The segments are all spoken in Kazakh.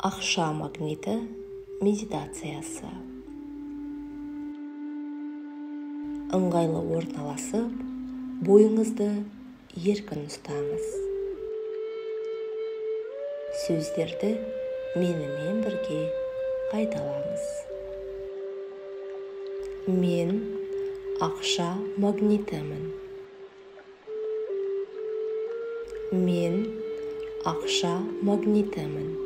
Ақша магниті медитациясы. Ыңғайлы орналасып, бойыңызды еркін ұстаңыз. Сөздерді менімен бірге қайталаңыз. Мен ақша магнитімін. Мен ақша магнитімін.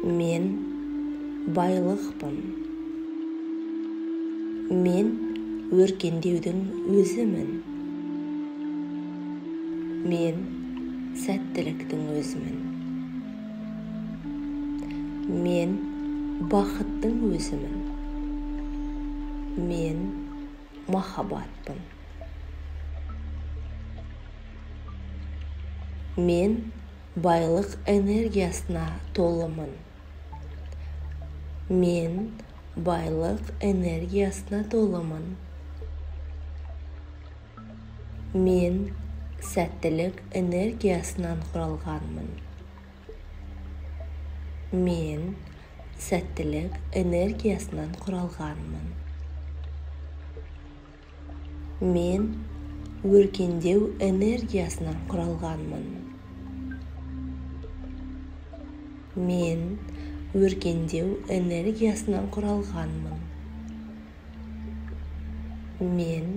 Мен байлықпын. Мен өркендеудің өзімін. Мен сәттіліктің өзімін. Мен бақыттың өзімін. Мен махаббатпын. Мен байлық энергиясына толымын. Мен байлық энергиясына толымын. Мен сәттілік энергиясынан құралғанмын. Мен сәттілік энергиясынан құралғанмын. Мен өркендеу энергиясынан құралғанмын. Мен өркендеу энергиясынан құралғанмын. Мен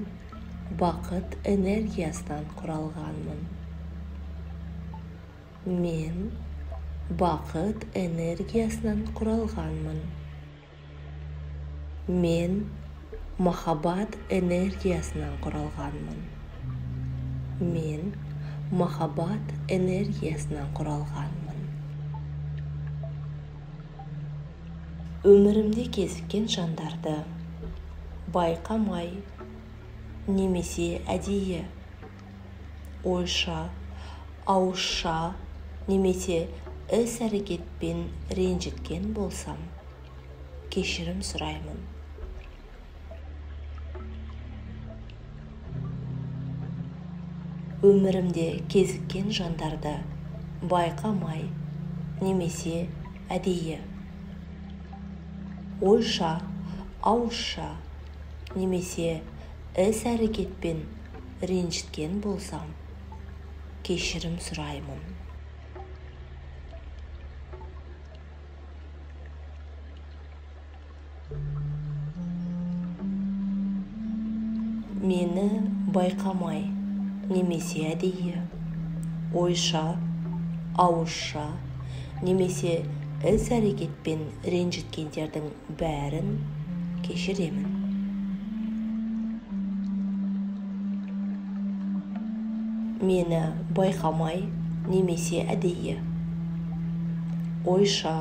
бақыт энергиясынан құралғанмын. Мен бақыт энергиясынан құралғанмын. Мен махаббат энергиясынан құралғанмын. Мен махаббат энергиясынан құралғанмын. Өмірімде кезіккен жандарды байқамай немесе әдейі, ойша, ауызша немесе іс-әрекетпен ренжіткен болсам, кешірім сұраймын. Өмірімде кезіккен жандарды байқамай немесе әдейі, ойша, ауызша немесе іс-әрекетпен ренжіткен болсам, кешірім сұраймын. Мені байқамай немесе әдейі, ойша, ауызша немесе іс-әрекетпен ренжіткендердің бәрін кешіремін. Мені байқамай немесе әдейі, ойша,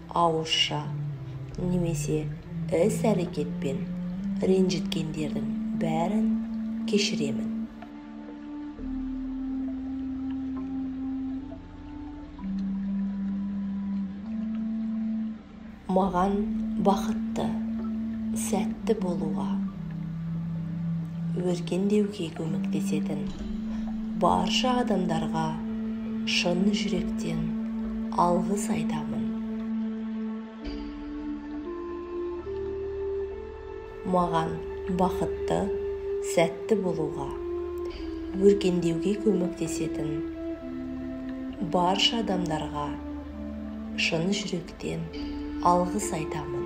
ауызша немесе іс-әрекетпен ренжіткендердің бәрін кешіремін. Маған бақытты, сәтті болуға, өркендеуге көмектесетін барша адамдарға шын жүректен алғыс айтамын. Маған бақытты, сәтті болуға, өркендеуге көмектесетін барша адамдарға шын жүректен алғыс айтамын.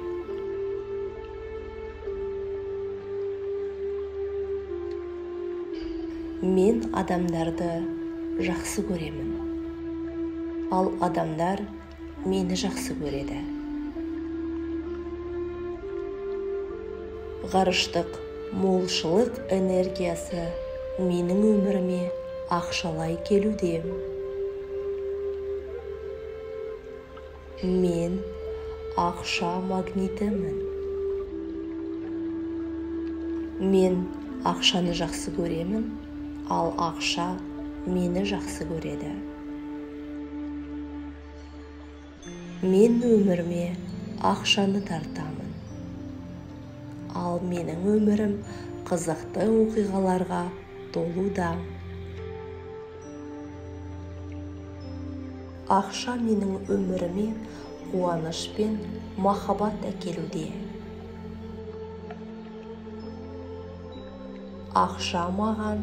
Мен адамдарды жақсы көремін, ал адамдар мені жақсы көреді. Ғарыштық молшылық энергиясы менің өміріме ақшалай келуде. Мен ақша магнитімін. Мен ақшаны жақсы көремін, ал ақша мені жақсы көреді. Мен өміріме ақшаны тартамын, ал менің өмірім қызықты оқиғаларға толуда. Ақша менің өміріме қуаныш пен махаббат әкелуде. Ақша маған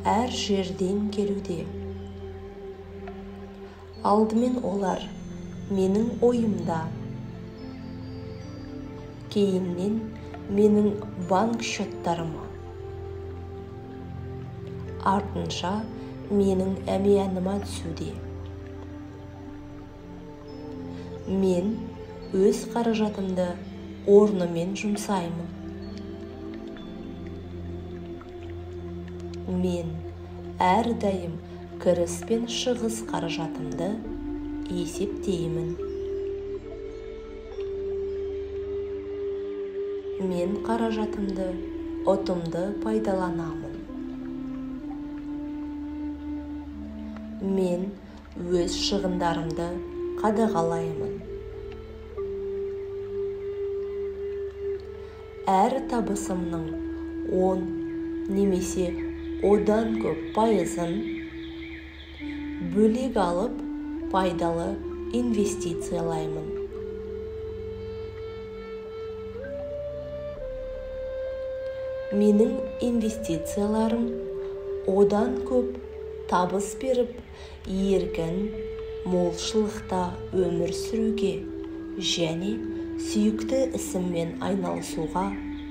әр жерден келуде. Алдымен олар менің ойымда, кейіннен менің банк счеттарыма, артынша менің әмияныма түсуде. Мен өз қаражатымды орнымен жұмсаймын. Мен әрдайым кіріс пен шығыс қаражатымды есептеймін. Мен қаражатымды ұтымды пайдаланамын. Мен өз шығындарымды қадағалаймын. Әр табысымның 10 немесе одан көп пайызын бөлек алып, пайдалы инвестициялаймын. Менің инвестицияларым одан көп табыс беріп, еркін, молшылықта өмір сүруге және сүйікті ісіммен айналысуға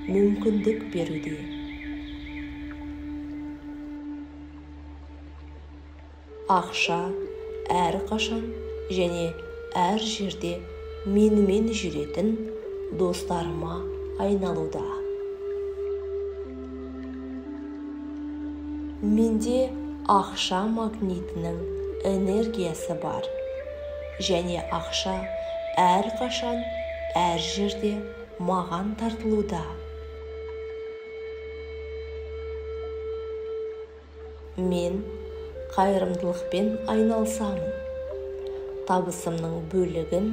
мүмкіндік беруде. Ақша әрқашан және әр жерде менімен жүретін достарыма айналуда. Менде ақша магнитінің энергиясы бар, және ақша әрқашан әр жерде маған тартылуда. Мен қайырымдылықпен айналысамын. Табысымның бөлігін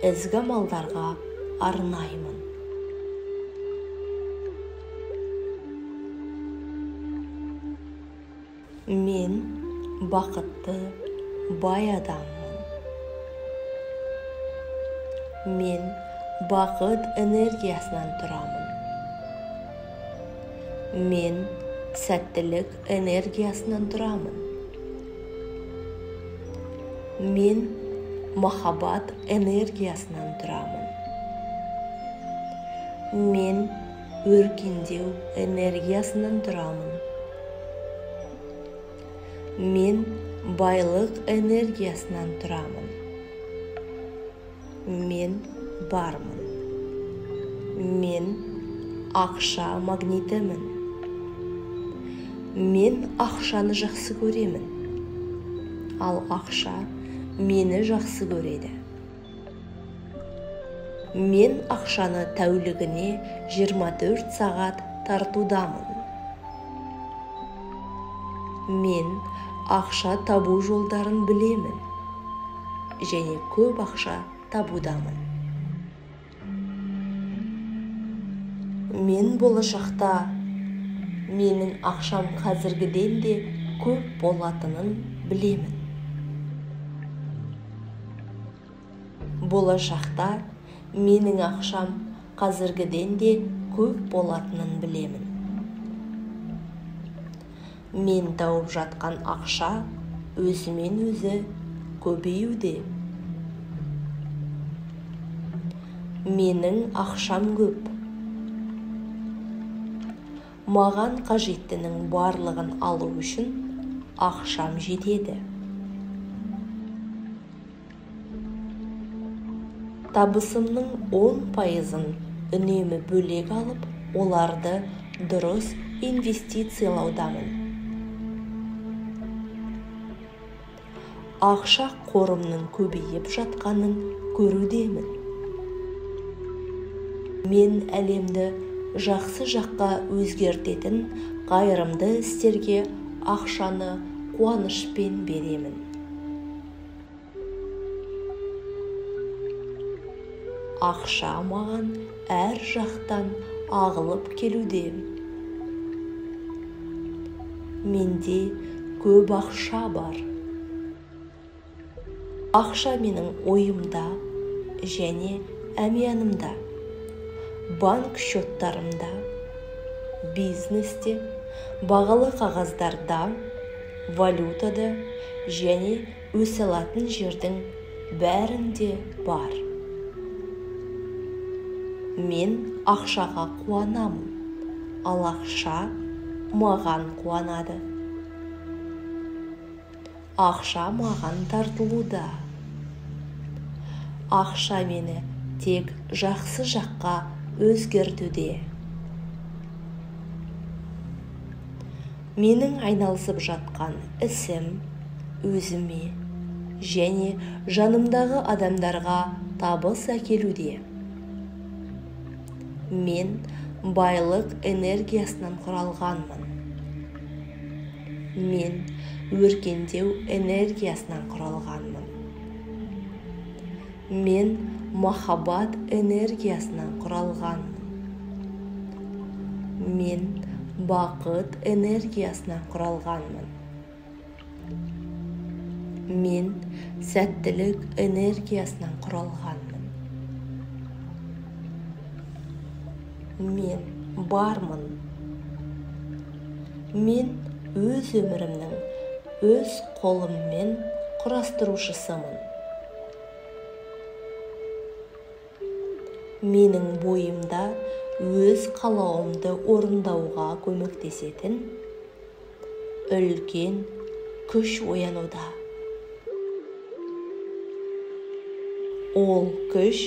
ізгі амалдарға арнаймын. Мен бақытты, бай адаммын. Мен бақыт энергиясынан тұрамын. Мен сәттілік энергиясынан тұрамын. Мен махаббат энергиясынан тұрамын. Мен өркендеу энергиясынан тұрамын. Мен байлық энергиясынан тұрамын. Мен бармын. Мен ақша магнитімін. Мен ақшаны жақсы көремін. Ал ақша мені жақсы көреді. Мен ақшаны тәулігіне 24 сағат тартудамын. Мен ақша табу жолдарын білемін, және көп ақша табудамын. Мен болашақта менің ақшам қазіргіден де көп болатынын білемін. Болашақта менің ақшам қазіргіден де көп болатынын білемін. Мен тауып жатқан ақша өзімен өзі көбеюде. Менің ақшам көп. Маған қажеттінің барлығын алу үшін ақшам жетеді. Табысымның 10%-ын үнемі бөлек алып, оларды дұрыс инвестициялаудамын. Ақша қорымның көбейіп жатқанын көрудемін. Мен әлемді жақсы жаққа өзгертетін қайырымды істерге ақшаны қуанышпен беремін. Ақша маған әр жақтан ағылып келуде. Менде көп ақша бар. Ақша менің ойымда және әмиянымда, банк счеттарымда, бизнесте, бағалы қағаздарда, валютада және өсе алатын жердің бәрінде бар. Мен ақшаға қуанамын, ал ақша маған қуанады. Ақша маған тартылуда. Ақша мені тек жақсы жаққа өзгертуде. Менің айналысып жатқан ісім өзіме және жанымдағы адамдарға табыс әкелуде. Мен байлық энергиясынан құралғанмын. Мен өркендеу энергиясынан құралғанмын. Мен махаббат энергиясынан құралғанмын. Мен бақыт энергиясынан құралғанмын. Мен сәттілік энергиясынан құралғанмын. Мен бармын. Мен өз өмірімнің өз қолыммен құрастырушысымын. Менің бойымда өз қалауымды орындауға көмектесетін үлкен күш оянуда. Ол күш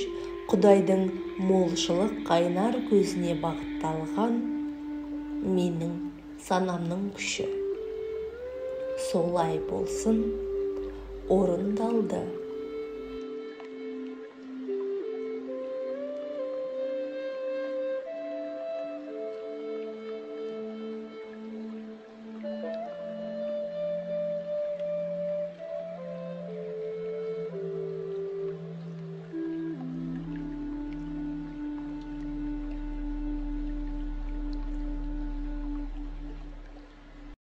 Құдайдың молшылық қайнар көзіне бағытталған менің санамның күші. Солай болсын, орындалды.